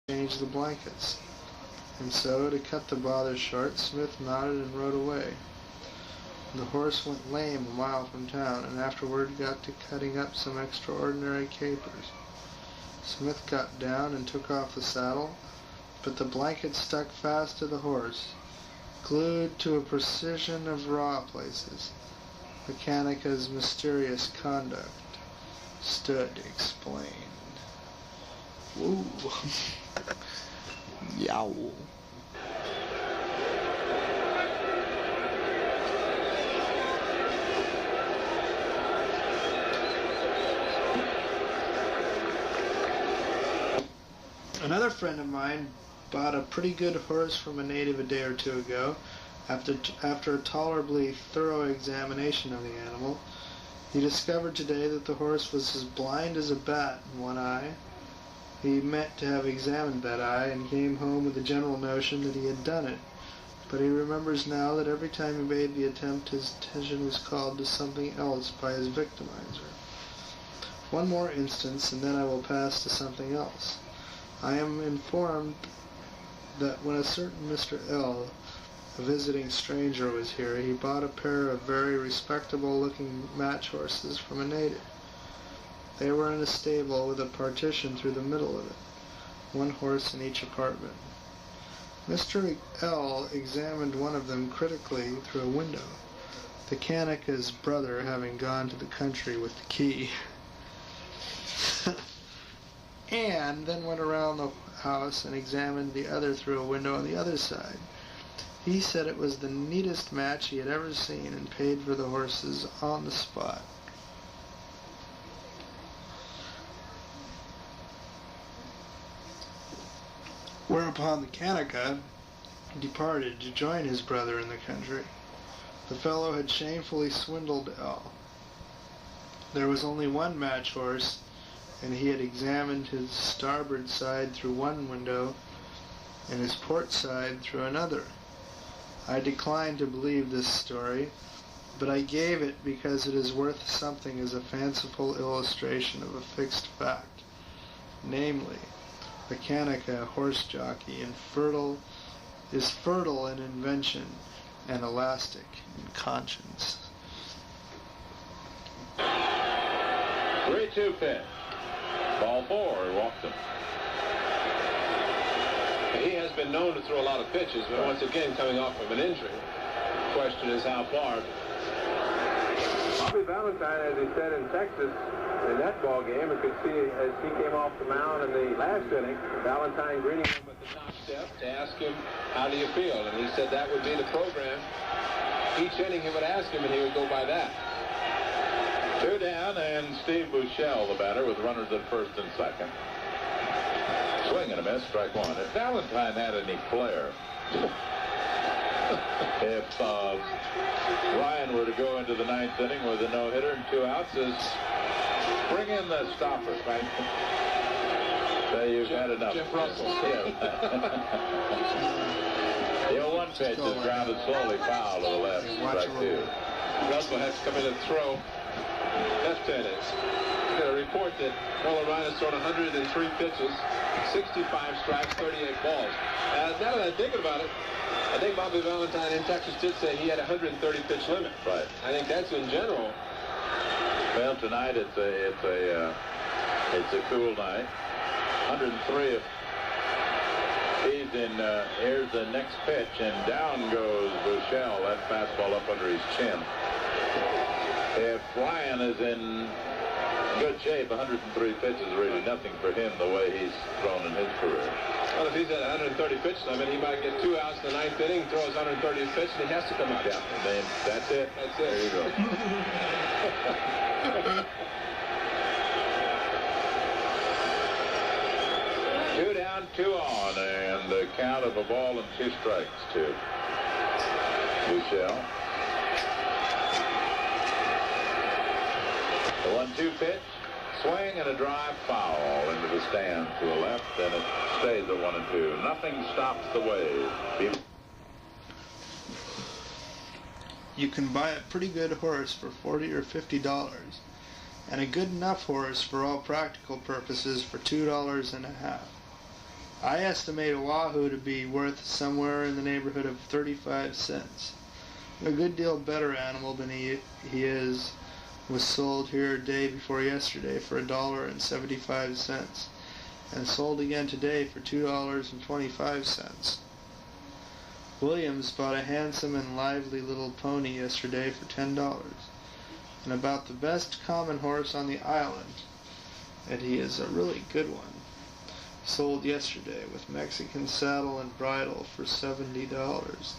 change the blankets. And so, to cut the bother short, Smith mounted and rode away. The horse went lame a mile from town, and afterward got to cutting up some extraordinary capers. Smith got down and took off the saddle, but the blanket stuck fast to the horse, glued to a precision of raw places. Mechanica's mysterious conduct stood explained. Woo! Yow! Another friend of mine bought a pretty good horse from a native a day or two ago. After a tolerably thorough examination of the animal, he discovered today that the horse was as blind as a bat in one eye. He meant to have examined that eye and came home with the general notion that he had done it, but he remembers now that every time he made the attempt his attention was called to something else by his victimizer. One more instance, and then I will pass to something else. I am informed that when a certain Mr. L., a visiting stranger, was here, he bought a pair of very respectable-looking match horses from a native. They were in a stable with a partition through the middle of it, one horse in each apartment. Mr. L. examined one of them critically through a window, the Kanaka's brother having gone to the country with the key, and then went around the house and examined the other through a window on the other side. He said it was the neatest match he had ever seen and paid for the horses on the spot. Whereupon the Kanaka departed to join his brother in the country. The fellow had shamefully swindled L. There was only one match horse, and he had examined his starboard side through one window and his port side through another. I decline to believe this story, but I gave it because it is worth something as a fanciful illustration of a fixed fact, namely, the Kanaka horse jockey is fertile in invention and elastic in conscience. 3-2 pitch. Ball 4, walked him. He has been known to throw a lot of pitches, but once again coming off of an injury. The question is how far. Bobby Valentine, as he said in Texas, in that ball game, you could see as he came off the mound in the last inning, Valentine greeting him at the top step to ask him, how do you feel? And he said that would be the program. Each inning he would ask him, and he would go by that. 2 down, and Steve Buechele, the batter, with runners at first and second. Swing and a miss, strike one. If Valentine had any flair, if Ryan were to go into the 9th inning with a no-hitter and 2 outs, is bring in the stopper, right? Say you've had enough. Jeff Russell. Yeah. The 0-1 pitch is grounded slowly foul to the left. Strike 2. Russell has to come in and throw. Left-handed. A report that Nolan Ryan has thrown 103 pitches, 65 strikes, 38 balls. Now that I'm thinking about it, I think Bobby Valentine in Texas did say he had a 130 pitch limit. Right. I think that's in general. Well, tonight it's a cool night. 103 if he's in. Here's the next pitch, and down goes Buechele. That fastball up under his chin. If Ryan is in good shape, 103 pitches is really nothing for him the way he's thrown in his career. Well, if he's at 130 pitches, I mean, he might get 2 outs in the 9th inning, throws 130 pitches, and he has to come out. Yeah, then that's it. That's it. There you go. 2 down, 2 on, and the count of a ball and 2 strikes to Buechele. The 1-2 pitch, swing and a drive foul into the stand to the left, and it stays at 1-2. Nothing stops the wave. You can buy a pretty good horse for $40 or $50, and a good enough horse for all practical purposes for $2.50. I estimate a wahoo to be worth somewhere in the neighborhood of 35 cents. A good deal better animal than he is was sold here a day before yesterday for $1.75 and sold again today for $2.25. Williams bought a handsome and lively little pony yesterday for $10, and about the best common horse on the island, and he is a really good one, sold yesterday with Mexican saddle and bridle for $70.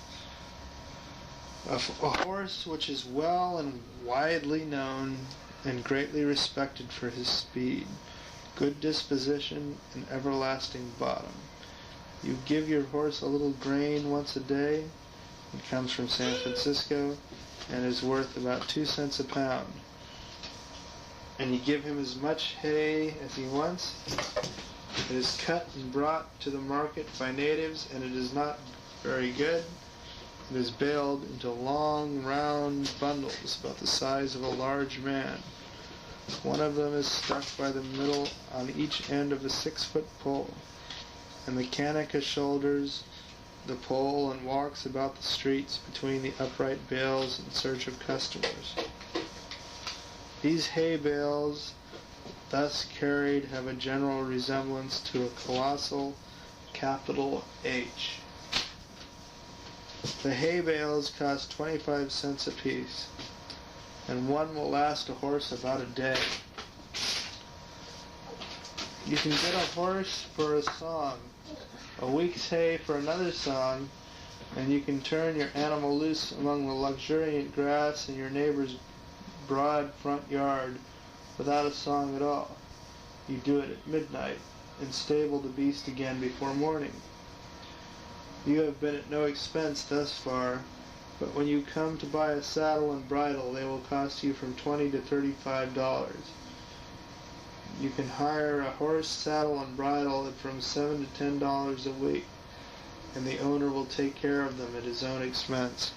A horse which is well and widely known and greatly respected for his speed, good disposition, and everlasting bottom. You give your horse a little grain once a day. It comes from San Francisco and is worth about 2 cents a pound. And you give him as much hay as he wants. It is cut and brought to the market by natives, and it is not very good. It is baled into long, round bundles about the size of a large man. One of them is stuck by the middle on each end of a 6-foot pole. The mechanica shoulders the pole and walks about the streets between the upright bales in search of customers. These hay bales, thus carried, have a general resemblance to a colossal capital H. The hay bales cost 25 cents apiece, and one will last a horse about a day. You can get a horse for a song, a week's hay for another song, and you can turn your animal loose among the luxuriant grass in your neighbor's broad front yard without a song at all. You do it at midnight and stable the beast again before morning. You have been at no expense thus far, but when you come to buy a saddle and bridle, they will cost you from $20 to $35. You can hire a horse, saddle, and bridle at from $7 to $10 a week, and the owner will take care of them at his own expense.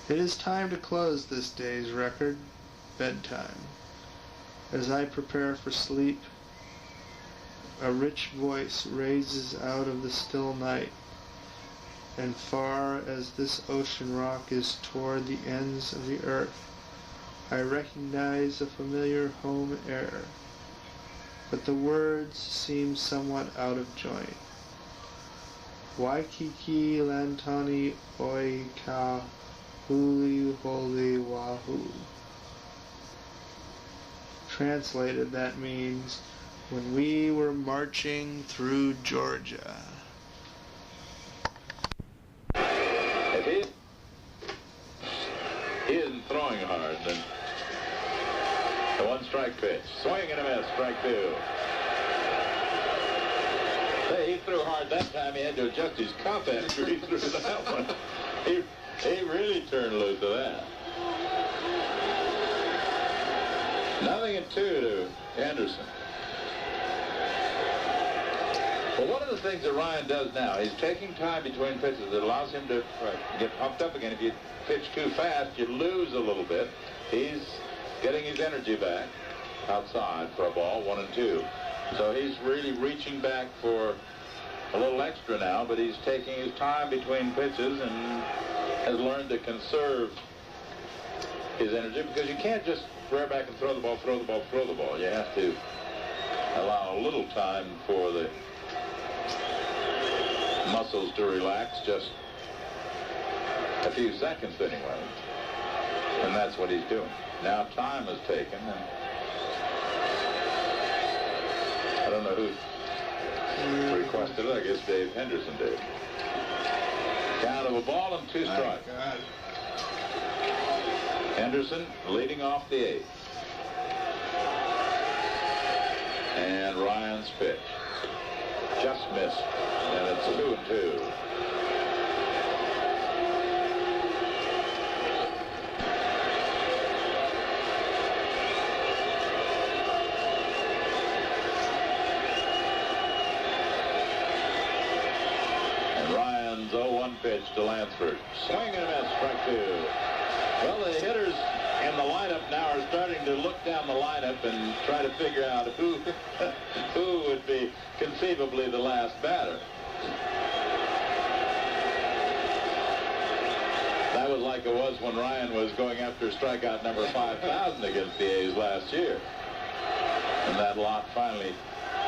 It is time to close this day's record, bedtime. As I prepare for sleep, a rich voice raises out of the still night, and far as this ocean rock is toward the ends of the earth, I recognize a familiar home air, but the words seem somewhat out of joint. Waikiki lantani oi ka huli holi wahoo. Translated, that means, when we were marching through Georgia. If he isn't throwing hard, then the one strike pitch. Swing and a miss, strike two. Hey, he threw hard that time. He had to adjust his cuff after he threw that one. He really turned loose to that. 0-2 to Anderson. Well, one of the things that Ryan does now, he's taking time between pitches. It allows him to get pumped up again. If you pitch too fast, you lose a little bit. He's getting his energy back outside for a ball, 1-2. So he's really reaching back for a little extra now, but he's taking his time between pitches and has learned to conserve his energy, because you can't just rear back and throw the ball, throw the ball, throw the ball. You have to allow a little time for the muscles to relax, just a few seconds anyway. And that's what he's doing. Now time is taken, and I don't know who requested it. I guess Dave Henderson did. Count of a ball and 2 strikes. Henderson leading off the 8th. And Ryan's pitch just missed, and it's 2-2. And Ryan's 0-1 pitch to Lansford. Swing and a miss, strike 2. Well, the hitters in the lineup now are starting to look down the lineup and try to figure out who who would be conceivably the last batter. That was like it was when Ryan was going after strikeout number 5,000 against the A's last year. And that lot finally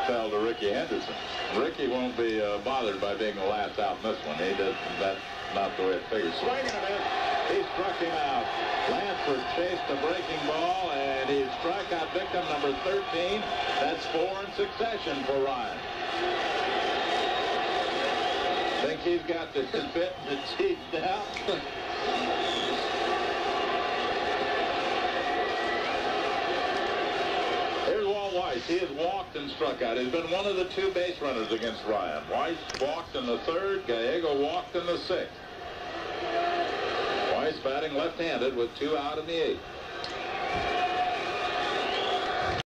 fell to Ricky Henderson. Ricky won't be bothered by being the last out in this one. He does. That's not the way it figures. Swing and a miss. He struck him out. Lansford chased the breaking ball, and he's strikeout victim number 13. That's 4 in succession for Ryan. Think he's got the fit and the teeth down? Here's Walt Weiss. He has walked and struck out. He's been one of the 2 base runners against Ryan. Weiss walked in the 3rd. Gallego walked in the 6th. Weiss batting left-handed with 2 out in the 8th.